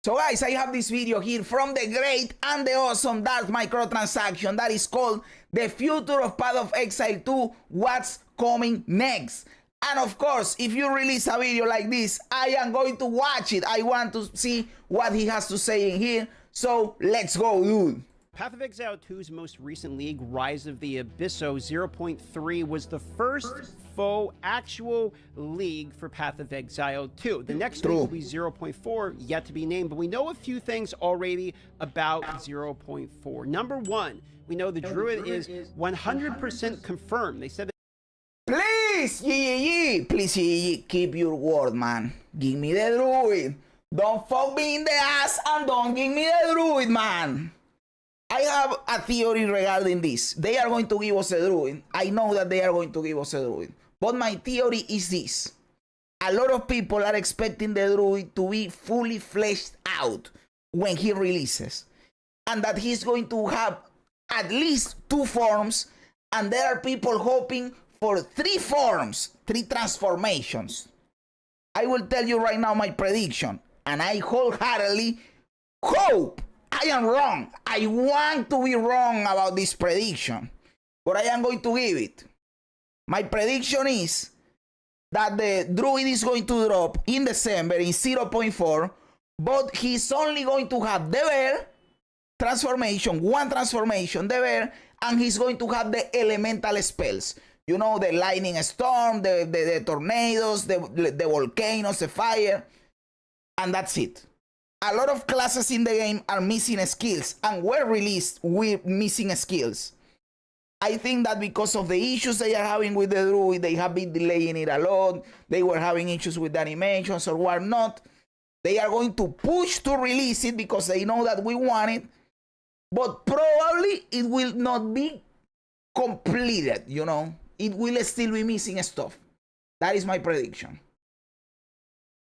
So guys, I have this video here from the great and the awesome dark microtransaction that is called The Future of Path of Exile 2, What's Coming Next. And of course, if you release a video like this, I am going to watch it. I want to see what he has to say in here. So let's go, dude. Path of Exile 2's most recent league, Rise of the Abysso 0.3, was the first faux actual league for Path of Exile 2. The next league will be 0.4, yet to be named, but we know a few things already about 0.4. Number one, we know the Druid is 100% confirmed. They said that Please, please, keep your word, man. Give me the Druid. Don't fuck me in the ass and don't give me the Druid, man. I have a theory regarding this. They are going to give us a Druid. I know that they are going to give us a Druid. But my theory is this. A lot of people are expecting the Druid to be fully fleshed out when he releases. And that he's going to have at least 2 forms. And there are people hoping for 3 forms, 3 transformations. I will tell you right now my prediction. And I wholeheartedly hope I am wrong. I want to be wrong about this prediction, but I am going to give it. My prediction is that the Druid is going to drop in December in 0.4, but he's only going to have the bear transformation, 1 transformation, the bear, and he's going to have the elemental spells. You know, the lightning storm, the tornadoes, the volcanoes, the fire, and that's it. A lot of classes in the game are missing skills and were released with missing skills. I think that because of the issues they are having with the Druid, they have been delaying it a lot. They were having issues with the animations or whatnot. They are going to push to release it because they know that we want it. But probably it will not be completed, you know. It will still be missing stuff. That is my prediction.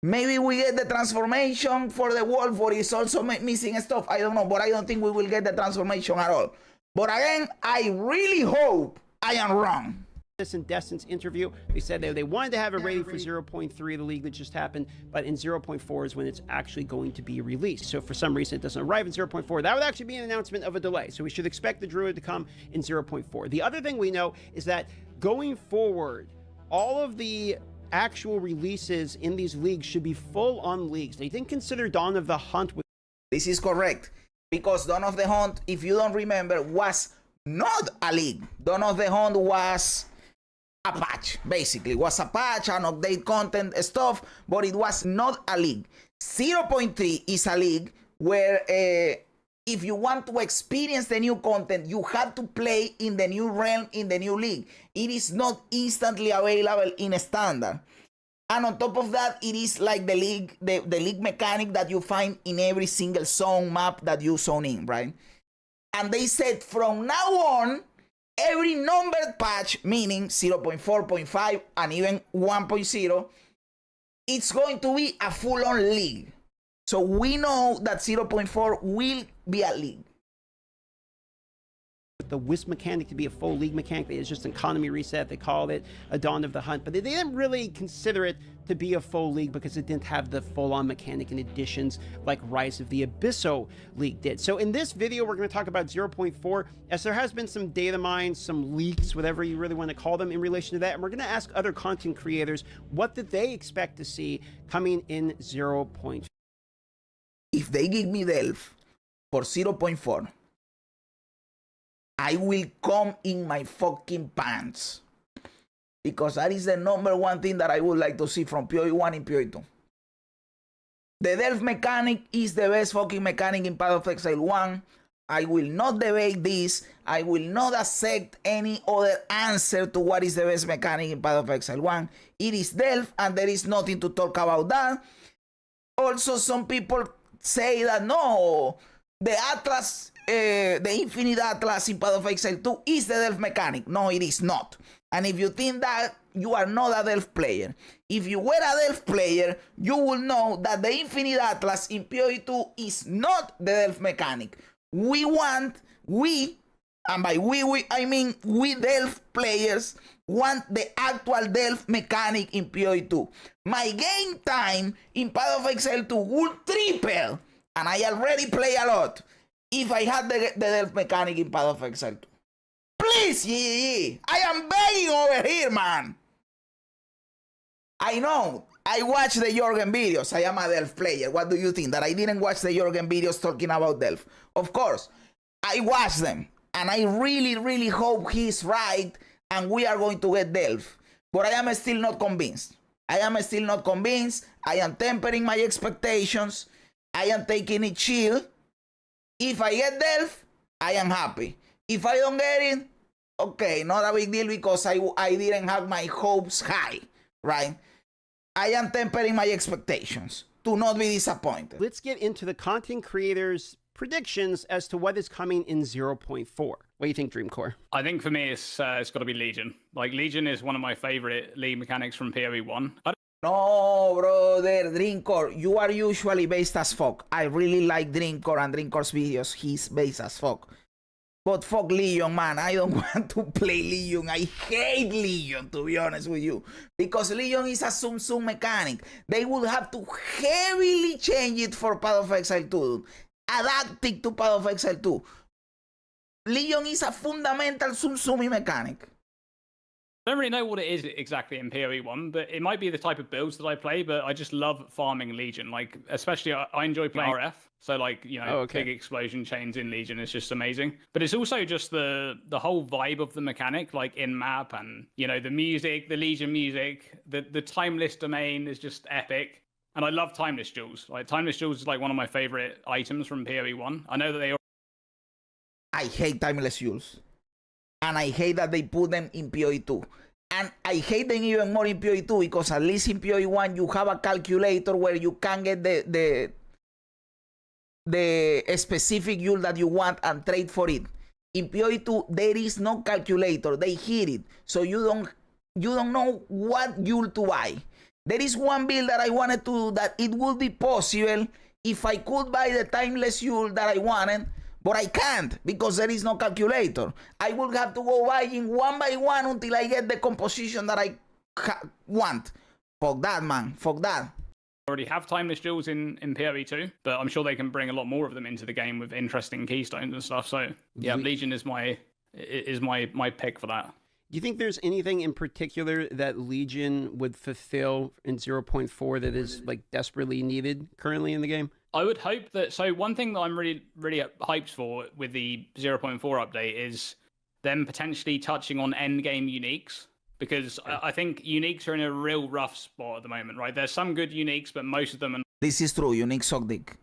Maybe we get the transformation for the wolf, but it's also missing stuff. I don't know, but I don't think we will get the transformation at all. But again, I really hope I am wrong. This in Destin's interview, they said they wanted to have it ready for 0.3, the league that just happened, but in 0.4 is when it's actually going to be released. So for some reason it doesn't arrive in 0.4. That would actually be an announcement of a delay. So we should expect the Druid to come in 0.4. The other thing we know is that going forward, all of the actual releases in these leagues should be full-on leagues. They didn't consider Dawn of the Hunt. This is correct, because Dawn of the Hunt, if you don't remember, was not a league. Dawn of the Hunt was a patch, basically. It was a patch and update content stuff, but it was not a league. 0.3 is a league where if you want to experience the new content, you have to play in the new realm, in the new league. It is not instantly available in a standard. And on top of that, it is like the league mechanic that you find in every single zone map that you zone in, right? And they said from now on, every numbered patch, meaning 0.4, 0.5, and even 1.0, it's going to be a full-on league. So we know that 0.4 will be a league. The Wisp mechanic to be a full league mechanic. It's just an economy reset. They called it a Dawn of the Hunt, but they didn't really consider it to be a full league because it didn't have the full-on mechanic and additions like Rise of the Abysso league did. So in this video, we're going to talk about 0.4, as there has been some data mines, some leaks, whatever you really want to call them in relation to that. And we're going to ask other content creators, what did they expect to see coming in 0.4? If they give me Delph for 0.4, I will come in my fucking pants. Because that is the #1 thing that I would like to see from PoE 1 and PoE 2. The Delph mechanic is the best fucking mechanic in Path of Exile 1. I will not debate this. I will not accept any other answer to what is the best mechanic in Path of Exile 1. It is Delph, and there is nothing to talk about that. Also, some people say that no, the Atlas, the Infinite Atlas in Path of Exile 2 is the Delph mechanic. No, it is not. And if you think that, you are not a Delph player. If you were a Delph player, you will know that the Infinite Atlas in PoE 2 is not the Delph mechanic. And by we I mean we Delph players want the actual Delph mechanic in PoE 2. My game time in Path of Exile 2 would triple and I already play a lot, if I had the Delph mechanic in Path of Exile 2. Please, yeah. I am begging over here, man. I know. I watch the Jorgen videos. I am a Delph player. What do you think? That I didn't watch the Jorgen videos talking about Delph? Of course, I watched them. And I really, really hope he's right and we are going to get Delph. But I am still not convinced. I am tempering my expectations. I am taking it chill. If I get Delph, I am happy. If I don't get it, okay, not a big deal because I didn't have my hopes high, right? I am tempering my expectations to not be disappointed. Let's get into the content creators' predictions as to what is coming in 0.4. What do you think, Dreamcore? I think for me, it's got to be Legion. Like, Legion is one of my favorite league mechanics from PoE 1. No, brother, Dreamcore, you are usually based as fuck. I really like Dreamcore and Dreamcore's videos. He's based as fuck. But fuck Legion, man. I don't want to play Legion. I hate Legion, to be honest with you. Because Legion is a Sum mechanic. They would have to heavily change it for Path of Exile 2. Adapt it to Path of Exile 2. Legion is a fundamental Sum mechanic. I don't really know what it is exactly in PoE 1, but it might be the type of builds that I play, but I just love farming Legion. Like, especially, I enjoy playing RF. So, like, you know, big explosion chains in Legion is just amazing. But it's also just the whole vibe of the mechanic, like in-map and, you know, the music, the Legion music, the timeless domain is just epic. And I love timeless jewels. Like, timeless jewels is like one of my favorite items from PoE 1. I know that they I hate timeless jewels. And I hate that they put them in PoE 2. And I hate them even more in PoE 2 because at least in PoE 1 you have a calculator where you can get the specific jewel that you want and trade for it. In PoE 2 there is no calculator. They hid it. So you don't know what jewel to buy. There is one build that I wanted to do that it would be possible if I could buy the timeless jewel that I wanted. But I can't because there is no calculator. I will have to go buying one by one until I get the composition that I want. Fuck that, man. Fuck that. already have timeless jewels in PoE 2, but I'm sure they can bring a lot more of them into the game with interesting keystones and stuff. So yeah, Legion is my pick for that. Do you think there's anything in particular that Legion would fulfill in 0.4 that is like desperately needed currently in the game? I would hope that. So one thing that I'm really hyped for with the 0.4 update is them potentially touching on end game uniques, because I think uniques are in a real rough spot at the moment, right? There's some good uniques, but most of them are. This is true. Uniques suck dick.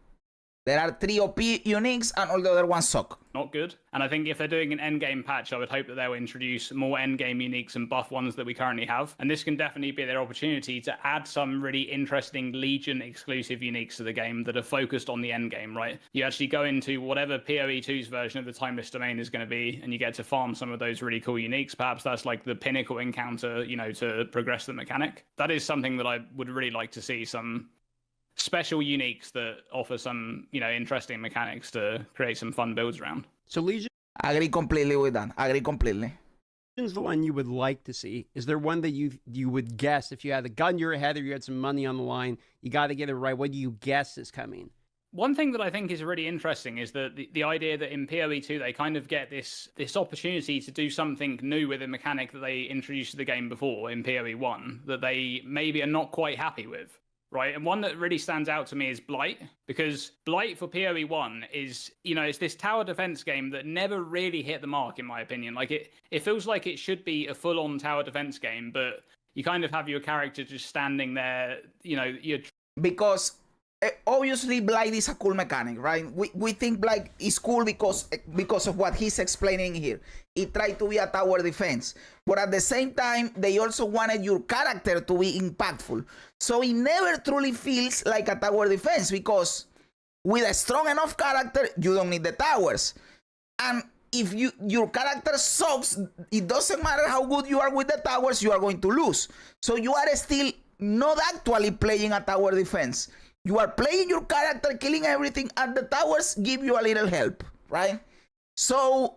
There are 3 OP uniques and all the other ones suck. Not good. And I think if they're doing an endgame patch, I would hope that they'll introduce more endgame uniques and buff ones that we currently have. And this can definitely be their opportunity to add some really interesting Legion exclusive uniques to the game that are focused on the endgame, right? You actually go into whatever PoE 2's version of the Timeless Domain is going to be, and you get to farm some of those really cool uniques. Perhaps that's like the pinnacle encounter, you know, to progress the mechanic. That is something that I would really like to see, some special uniques that offer some, you know, interesting mechanics to create some fun builds around. So Legion, Agree completely with that. Agree completely. Legion's the one you would like to see. Is there one that you would guess, if you had a gun to your head or you had some money on the line, you got to get it right? What do you guess is coming? One thing that I think is really interesting is that the idea that in PoE 2 they kind of get this opportunity to do something new with a mechanic that they introduced to the game before in PoE 1 that they maybe are not quite happy with. Right, and one that really stands out to me is Blight, because Blight for PoE 1 is, you know, it's this tower defense game that never really hit the mark, in my opinion. Like, it feels like it should be a full-on tower defense game, but you kind of have your character just standing there, you know, because obviously Blight is a cool mechanic, right? We think Blight is cool because of what he's explaining here. It tried to be a tower defense, but at the same time they also wanted your character to be impactful, so it never truly feels like a tower defense, because with a strong enough character you don't need the towers, and if your character sucks, it doesn't matter how good you are with the towers, you are going to lose. So you are still not actually playing a tower defense. You are playing your character, killing everything, and the towers give you a little help, right? So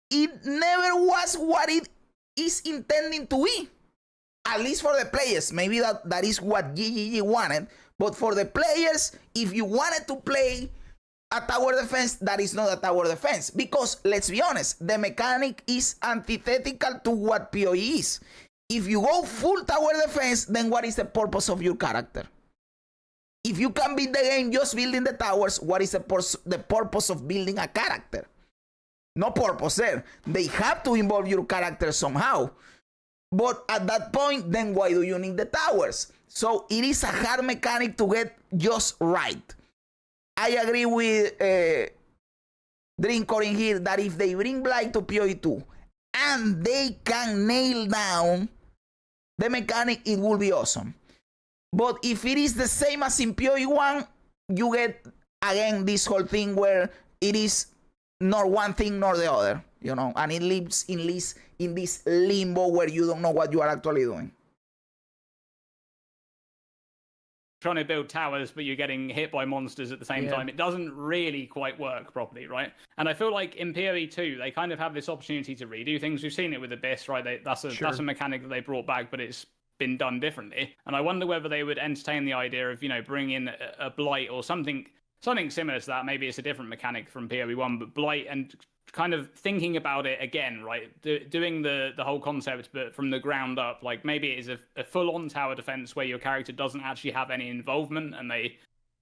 it never was what it is intending to be. At least for the players. Maybe that is what GGG wanted. But for the players, if you wanted to play a tower defense that is not a tower defense. Because, let's be honest, the mechanic is antithetical to what PoE is. If you go full tower defense, then what is the purpose of your character? If you can beat the game just building the towers, what is the purpose of building a character? No purpose there. They have to involve your character somehow. But at that point, then why do you need the towers? So it is a hard mechanic to get just right. I agree with Drinkcore in here that if they bring Blight to PoE2 and they can nail down the mechanic, it will be awesome. But if it is the same as in PoE1, you get, again, this whole thing where it is nor one thing nor the other, you know, and it lives in this limbo where you don't know what you are actually doing. Trying to build towers, but you're getting hit by monsters at the same time. It doesn't really quite work properly, right? And I feel like in PoE2, they kind of have this opportunity to redo things. We've seen it with Abyss, right? That's a mechanic that they brought back, but it's been done differently. And I wonder whether they would entertain the idea of, you know, bringing in a Blight or something similar to that. Maybe it's a different mechanic from PoE1, but Blight, and kind of thinking about it again, right? Doing the whole concept, but from the ground up. Like maybe it is a full-on tower defense where your character doesn't actually have any involvement, and they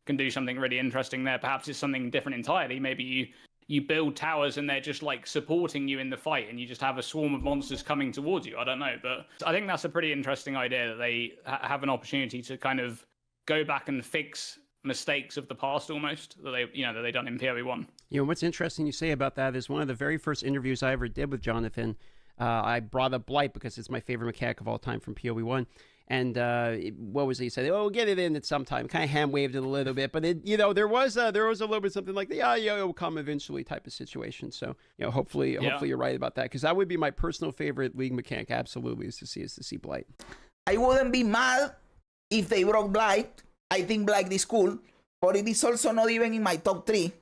can do something really interesting there. Perhaps it's something different entirely. Maybe you build towers and they're just like supporting you in the fight, and you just have a swarm of monsters coming towards you. I don't know, but I think that's a pretty interesting idea that they have an opportunity to kind of go back and fix mistakes of the past almost that they done in PoE1. You know, what's interesting you say about that is one of the very first interviews I ever did with Jonathan, I brought up Blight because it's my favorite mechanic of all time from PoE1. And what was it? He said, "Oh, we'll get it in at some time." Kind of hand waved it a little bit, but there was a little bit something like, yeah, it will come eventually type of situation. So, you know, hopefully you're right about that, because that would be my personal favorite League mechanic. Absolutely, is to see Blight. I wouldn't be mad if they broke Blight. I think Blight is cool, but it is also not even in my top 3.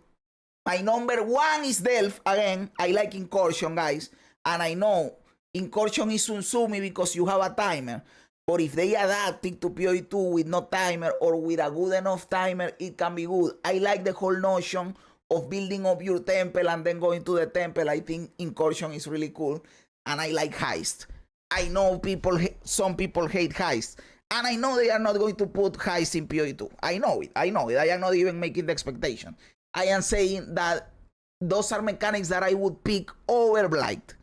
My number 1 is Delph. Again, I like Incursion, guys, and I know Incursion is Unsumi because you have a timer. But if they adapt it to PoE2 with no timer or with a good enough timer, it can be good. I like the whole notion of building up your temple and then going to the temple. I think Incursion is really cool. And I like Heist. I know some people hate Heist. And I know they are not going to put Heist in PoE2. I know it. I am not even making the expectation. I am saying that those are mechanics that I would pick over Blight.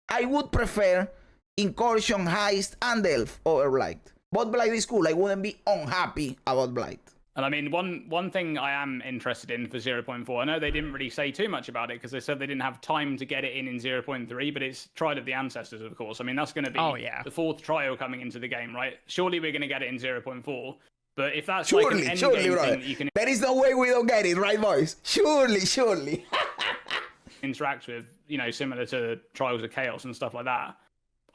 I would prefer Incursion, Heist, and Delph over Blight. But Blight is cool. I wouldn't be unhappy about Blight. And I mean, one thing I am interested in for 0.4, I know they didn't really say too much about it because they said they didn't have time to get it in 0.3, but it's Trial of the Ancestors, of course. I mean, that's going to be the 4th trial coming into the game, right? Surely we're going to get it in 0.4, but if that's like an end game thing, you can... There is no way we don't get it, right, boys? Surely. interact with, you know, similar to Trials of Chaos and stuff like that.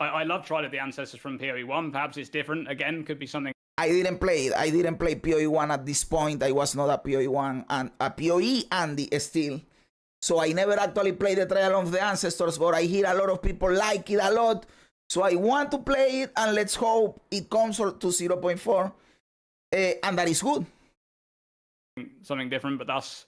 I love Trial of the Ancestors from PoE1. Perhaps it's different. Again, could be something. I didn't play it. I didn't play PoE1 at this point. I was not a PoE1 and a PoE Andy still. So I never actually played the Trial of the Ancestors, but I hear a lot of people like it a lot. So I want to play it, and let's hope it comes to 0.4. And that is good. Something different, but that's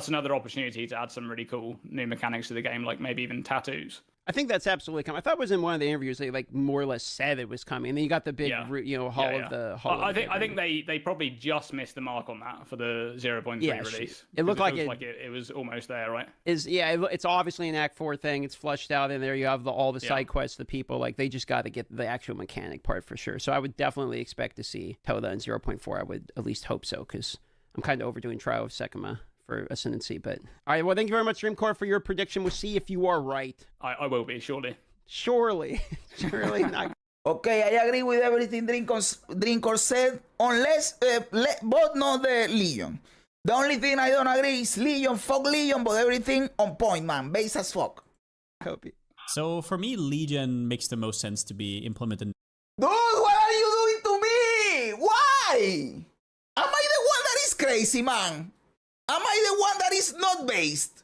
another opportunity to add some really cool new mechanics to the game, like maybe even tattoos. I think that's absolutely coming. I thought it was in one of the interviews they like more or less said it was coming. And then you got the big, of the hall. I think they probably just missed the mark on that for the 0.3 release. It looked like it was almost there, right? It's obviously an Act 4 thing. It's flushed out in there. You have all the side quests, the people. Like they just got to get the actual mechanic part for sure. So I would definitely expect to see Toda in 0.4. I would at least hope so, because I'm kind of overdoing Trial of Sekima for Ascendancy. But all right, well, thank you very much, Dreamcore, for your prediction. We'll see if you are right. I will be, surely not. Okay, I agree with everything Drinkcore said, unless but not the Legion. The only thing I don't agree is Legion. Fuck Legion, but everything on point, man. Base as fuck. Copy. So for me, Legion makes the most sense to be implemented. Dude, what are you doing to me? Why? Am I the one that is crazy, man? Am I the one that is not based?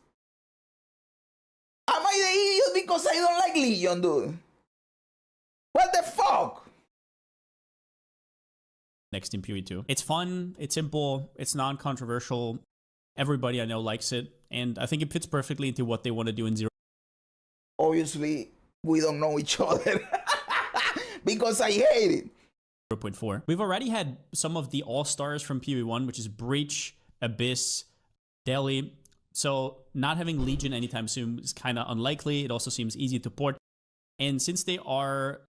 Am I the idiot because I don't like Legion, dude? What the fuck? Next in PoE2. It's fun, it's simple, it's non-controversial. Everybody I know likes it, and I think it fits perfectly into what they want to do in 0. Obviously, we don't know each other because I hate it. 0.4. We've already had some of the all-stars from PoE1, which is Breach, Abyss, Delhi. So not having Legion anytime soon is kind of unlikely. It also seems easy to port. And since they are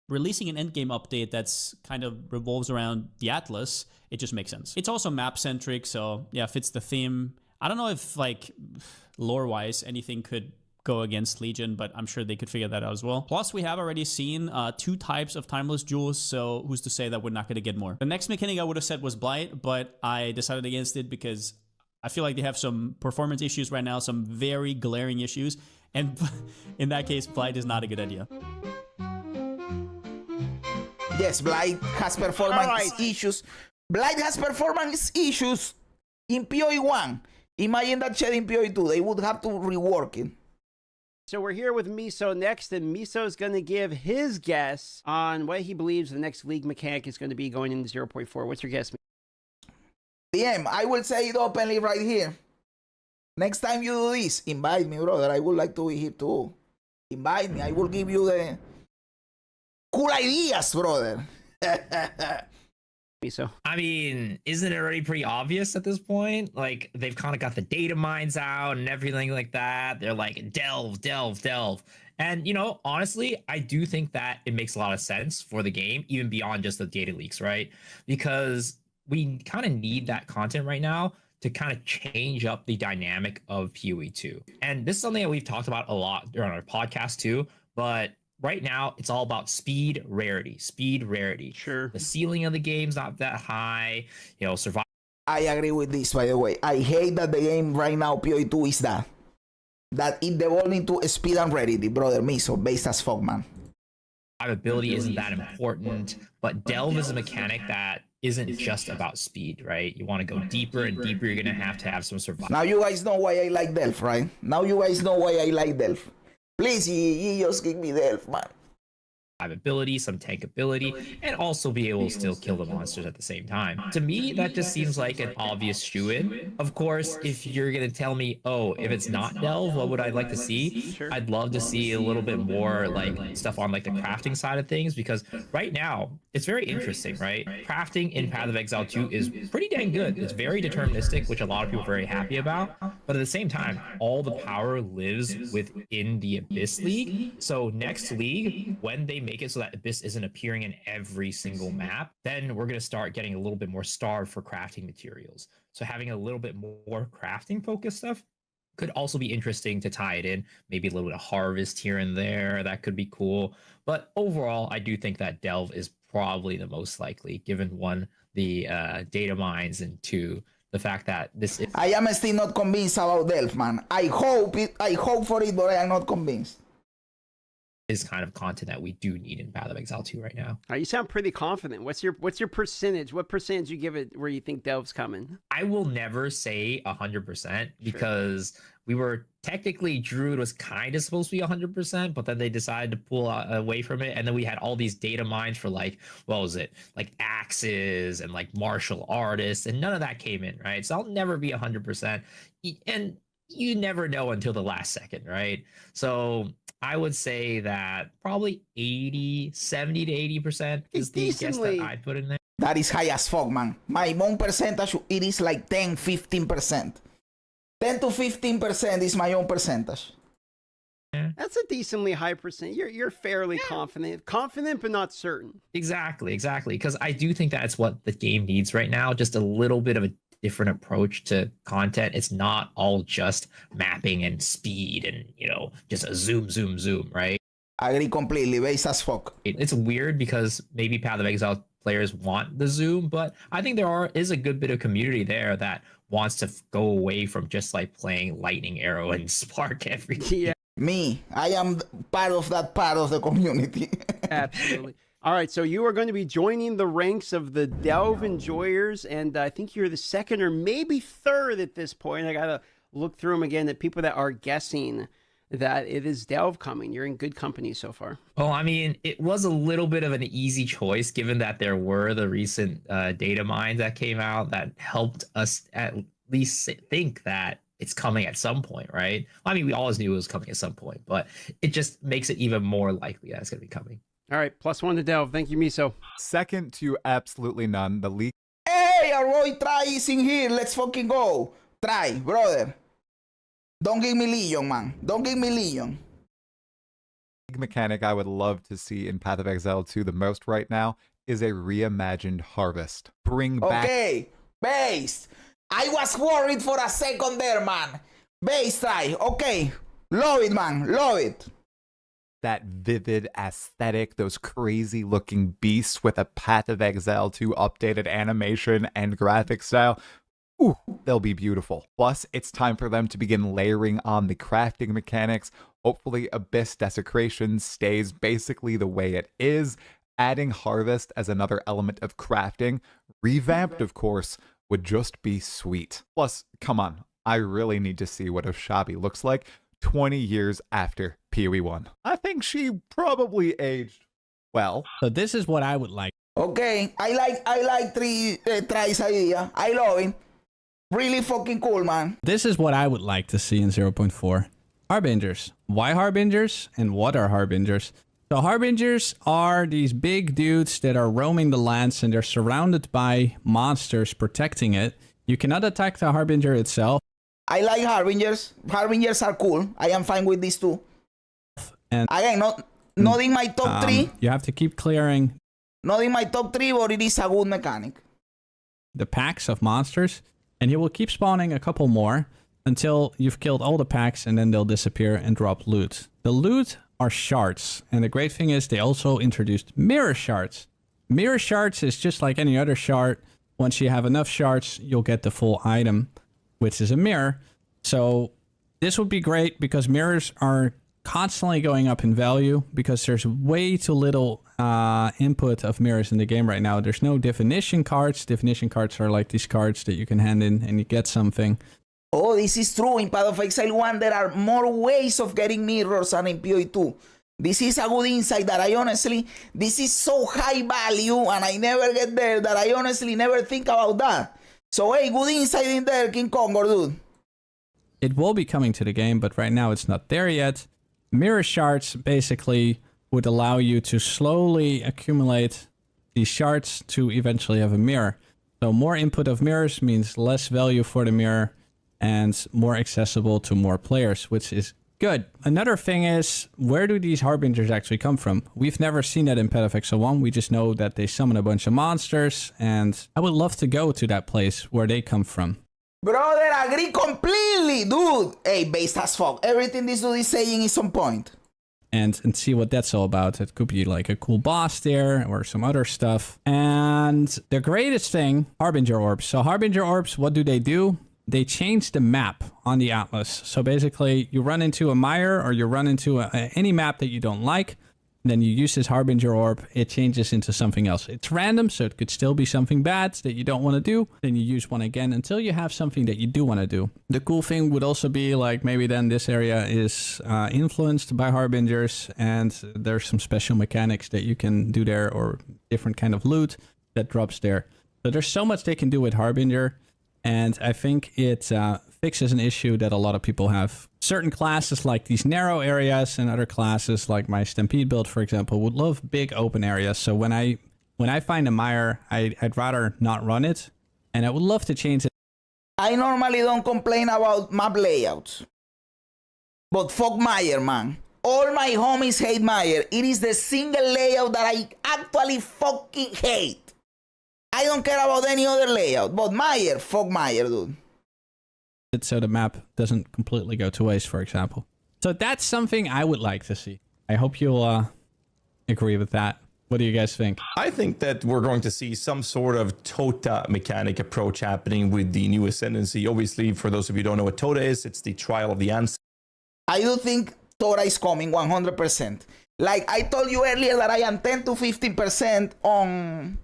releasing an endgame update that's kind of revolves around the Atlas, it just makes sense. It's also map-centric, so yeah, fits the theme. I don't know if, like, lore-wise, anything could go against Legion, but I'm sure they could figure that out as well. Plus, we have already seen 2 types of Timeless Jewels, so who's to say that we're not going to get more? The next mechanic I would have said was Blight, but I decided against it because I feel like they have some performance issues right now, some very glaring issues, and in that case, Blight is not a good idea. Yes, Blight has performance issues. Blight has performance issues in PoE1. Imagine that shit in PoE2. They would have to rework it. So we're here with Miso next, and Miso's going to give his guess on what he believes the next league mechanic is going to be going into 0.4. What's your guess? DM, I will say it openly right here. Next time you do this, invite me, brother. I would like to be here too. Invite me. I will give you the cool ideas, brother. Miso. I mean, isn't it already pretty obvious at this point? Like, they've kind of got the data mines out and everything like that. They're like, delve, delve, delve. And, you know, honestly, I do think that it makes a lot of sense for the game, even beyond just the data leaks, right? Because we kind of need that content right now to kind of change up the dynamic of PoE2. And this is something that we've talked about a lot during our podcast too, but right now, it's all about speed, rarity. Speed, rarity. Sure. The ceiling of the game's not that high. You know, survival. I agree with this, by the way. I hate that the game right now, PoE2, is that. That it devolved into speed and rarity, brother. Miso, based as fuck, man. Survivability isn't that important, but Delve is a mechanic that isn't just about speed, right? You want to go deeper and deeper. You're going to have some survival. Now you guys know why I like Delph, right? Now you guys know why I like Delph. Please, just give me Delph, man. Ability, some tank ability, and also be able to still kill the monsters at the same time. To me, that just seems like an obvious shoe-in. Of course, if you're gonna tell me, oh, if it's not Delve, what would I like to see? Sure. I'd love to see a little bit more like stuff on like the crafting side of things, because right now it's very interesting, right? Crafting in Path of Exile 2 is pretty dang good. It's very deterministic, which a lot of people are very happy about, but at the same time, all the power lives within the Abyss League. So next league, when they make it so that Abyss isn't appearing in every single map, then we're going to start getting a little bit more starved for crafting materials. So having a little bit more crafting focused stuff could also be interesting to tie it in. Maybe a little bit of harvest here and there. That could be cool. But overall, I do think that Delve is probably the most likely, given one, the data mines, and two, the fact that this is... I am still not convinced about Delph, man. I hope for it, but I am not convinced. Is kind of content that we do need in Path of Exile 2 right now. You sound pretty confident. What's your percentage? What percentage you give it where you think Delve's coming? I will never say 100% because we were technically Druid was kind of supposed to be 100%, but then they decided to pull away from it, and then we had all these data mines for like, what was it, like axes and like martial artists, and none of that came in, right? So I'll never be 100%, and you never know until the last second, right? So I would say that probably 70 to 80% is the guess that I'd put in there. That is high as fuck, man. My own percentage, it is like 10, 15%. 10 to 15% is my own percentage. That's a decently high percent. You're fairly confident, but not certain. Exactly. Because I do think that's what the game needs right now. Just a little bit of a different approach to content. It's not all just mapping and speed and, you know, just a zoom, right? I agree completely. Base as fuck. It's weird because maybe Path of Exile players want the zoom, but I think there is a good bit of community there that wants to go away from just like playing lightning arrow and spark everything. Yeah. Me, I am part of that part of the community. Absolutely. All right, so you are going to be joining the ranks of the Delve enjoyers, and I think you're the second or maybe third at this point. I got to look through them again, the people that are guessing that it is Delve coming. You're in good company so far. Well, I mean, it was a little bit of an easy choice given that there were the recent data mines that came out that helped us at least think that it's coming at some point, right? I mean, we always knew it was coming at some point, but it just makes it even more likely that it's going to be coming. All right, +1 to Delve. Thank you, Miso. Second to absolutely none, the leak Hey, our boy Try is in here. Let's fucking go. Try, brother. Don't give me Legion, man. Don't give me Legion. mechanic I would love to see in Path of Exile 2 the most right now is a reimagined harvest. Bring back... Okay, base. I was worried for a second there, man. Base Try. Okay. Love it, man. Love it. that vivid aesthetic, those crazy looking beasts with a Path of Exile 2 updated animation and graphic style. Ooh, they'll be beautiful. Plus, it's time for them to begin layering on the crafting mechanics. Hopefully, Abyss Desecration stays basically the way it is. Adding Harvest as another element of crafting, revamped of course, would just be sweet. Plus, come on, I really need to see what Oshabi looks like 20 years after PoE 1. I think she probably aged well. So this is what I would like. Okay, I like Try's idea. I love it. Really fucking cool, man. This is what I would like to see in 0.4. Harbingers. Why Harbingers and what are Harbingers? So Harbingers are these big dudes that are roaming the lands and they're surrounded by monsters protecting it. You cannot attack the Harbinger itself. I like Harbingers. Harbingers are cool. I am fine with these two. And Again, not in my top 3. You have to keep clearing Not in my top 3, but it is a good mechanic. the packs of monsters, and he will keep spawning a couple more until you've killed all the packs, and then they'll disappear and drop loot. The loot are shards, and the great thing is they also introduced mirror shards. Mirror shards is just like any other shard. Once you have enough shards, you'll get the full item, which is a mirror. So this would be great because mirrors are constantly going up in value because there's way too little input of mirrors in the game right now. There's no definition cards. Definition cards are like these cards that you can hand in and you get something. Oh, this is true. In Path of Exile 1, there are more ways of getting mirrors than in PoE 2. This is a good insight that I honestly, this is so high value and I never get there that I honestly never think about that. So, hey, good insight in there, King Kongor, dude. It will be coming to the game, but right now it's not there yet. Mirror shards basically would allow you to slowly accumulate these shards to eventually have a mirror. So more input of mirrors means less value for the mirror and more accessible to more players, which is good. Another thing is, where do these Harbingers actually come from? We've never seen that in Path of Exile 1. We just know that they summon a bunch of monsters, and I would love to go to that place where they come from. Brother, agree completely, dude. Hey, based as fuck. Everything this dude is saying is on point. And see what that's all about. It could be like a cool boss there or some other stuff. And the greatest thing, Harbinger Orbs. So Harbinger Orbs, what do? They change the map on the Atlas. So basically, you run into a mire or you run into any map that you don't like. Then you use this Harbinger Orb, it changes into something else. It's random, so it could still be something bad that you don't want to do. Then you use one again until you have something that you do want to do. The cool thing would also be like maybe then this area is influenced by Harbingers and there's some special mechanics that you can do there or different kind of loot that drops there. So there's so much they can do with Harbinger. And I think it fixes an issue that a lot of people have. Certain classes like these narrow areas and other classes like my Stampede build, for example, would love big open areas. So when I find a mire, I'd rather not run it. And I would love to change it. I normally don't complain about map layouts. But fuck Mire, man. All my homies hate Mire. It is the single layout that I actually fucking hate. I don't care about any other layout, but Mire, fuck Mire, dude. So the map doesn't completely go to waste, for example. So that's something I would like to see. I hope you'll agree with that. What do you guys think? I think that we're going to see some sort of Tota mechanic approach happening with the new ascendancy. Obviously, for those of you who don't know what Tota is, it's the trial of the ancestors. I do think Tora is coming 100%. Like I told you earlier that I am 10 to 15% on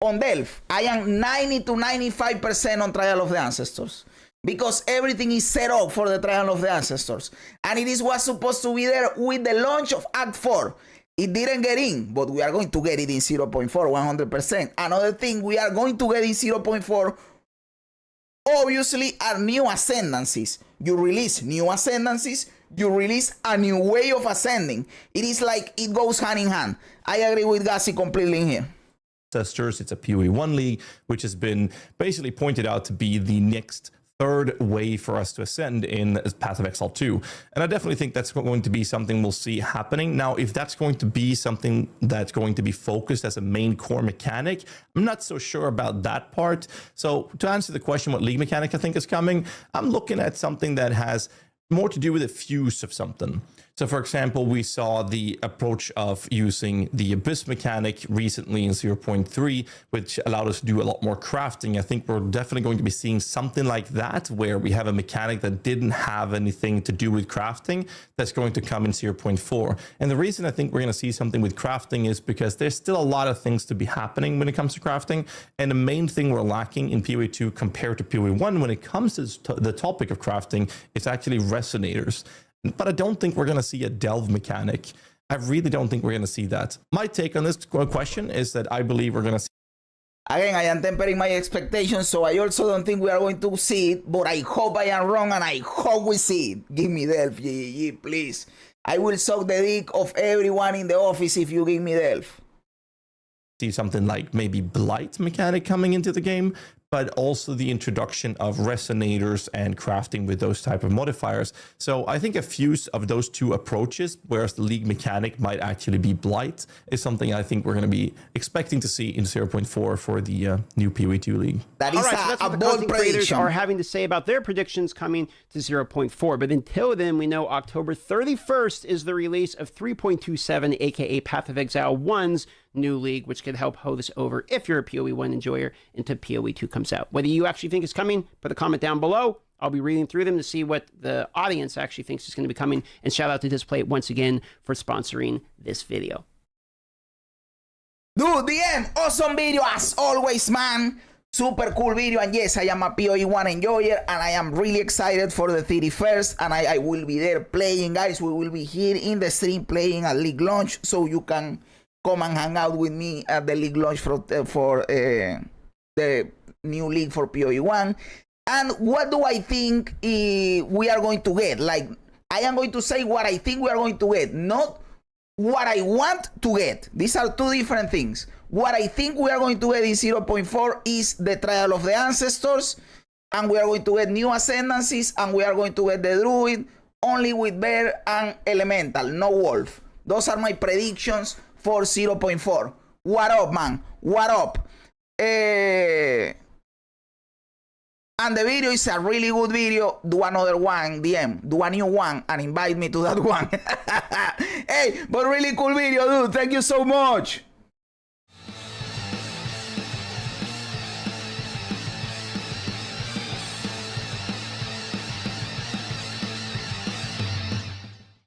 Delph. I am 90 to 95% on Trial of the Ancestors. Because everything is set up for the Trial of the Ancestors. And it is what's supposed to be there with the launch of Act 4. It didn't get in, but we are going to get it in 0.4, 100%. Another thing, we are going to get in 0.4 obviously are new ascendancies. You release new ascendancies, you release a new way of ascending. It is like it goes hand in hand. I agree with Gassi completely in here. Ancestors, it's a PoE1 league, which has been basically pointed out to be the next third way for us to ascend in Path of Exile 2. And I definitely think that's going to be something we'll see happening. Now, if that's going to be something that's going to be focused as a main core mechanic, I'm not so sure about that part. So to answer the question, what league mechanic I think is coming, I'm looking at something that has more to do with a fuse of something. So for example, we saw the approach of using the Abyss mechanic recently in 0.3, which allowed us to do a lot more crafting. I think we're definitely going to be seeing something like that, where we have a mechanic that didn't have anything to do with crafting that's going to come in 0.4. And the reason I think we're going to see something with crafting is because there's still a lot of things to be happening when it comes to crafting. And the main thing we're lacking in PoE 2 compared to PoE 1 when it comes to the topic of crafting is actually resonators. But I don't think we're going to see a delve mechanic. I really don't think we're going to see that. My take on this question is that I believe we're going to see. Again, I am tempering my expectations, so I also don't think we are going to see it, but I hope I am wrong and I hope we see it. Give me delve, please. I will suck the dick of everyone in the office if you give me delve. See something like maybe blight mechanic coming into the game, but also the introduction of resonators and crafting with those type of modifiers. So I think a fuse of those two approaches, whereas the league mechanic might actually be blight, is something I think we're going to be expecting to see in 0.4 for the new PoE2 league. That is All right, so that's a what the bold content creators prediction. are having to say about their predictions coming to 0.4. But until then, we know October 31st is the release of 3.27, aka Path of Exile 1's new league, which could help hold us over if you're a PoE1 enjoyer until PoE2 comes out. Whether you actually think it's coming, put a comment down below. I'll be reading through them to see what the audience actually thinks is going to be coming. And shout out to Display once again for sponsoring this video. Dude, DM, awesome video as always, man. Super cool video, and yes, I am a PoE1 enjoyer, and I am really excited for the 31st, and I will be there playing, guys. We will be here in the stream playing at League Launch, so you can come and hang out with me at the League Launch for the new league for PoE1. And what do I think we are going to get? Like, I am going to say what I think we are going to get, not what I want to get. These are two different things. What I think we are going to get in 0.4 is the Trial of the Ancestors, and we are going to get new ascendancies, and we are going to get the Druid only with Bear and Elemental, no Wolf. Those are my predictions for 0.4. What up, man? What up? And the video is a really good video. Do another one, DM. Do a new one and invite me to that one. Hey, but really cool video, dude. Thank you so much.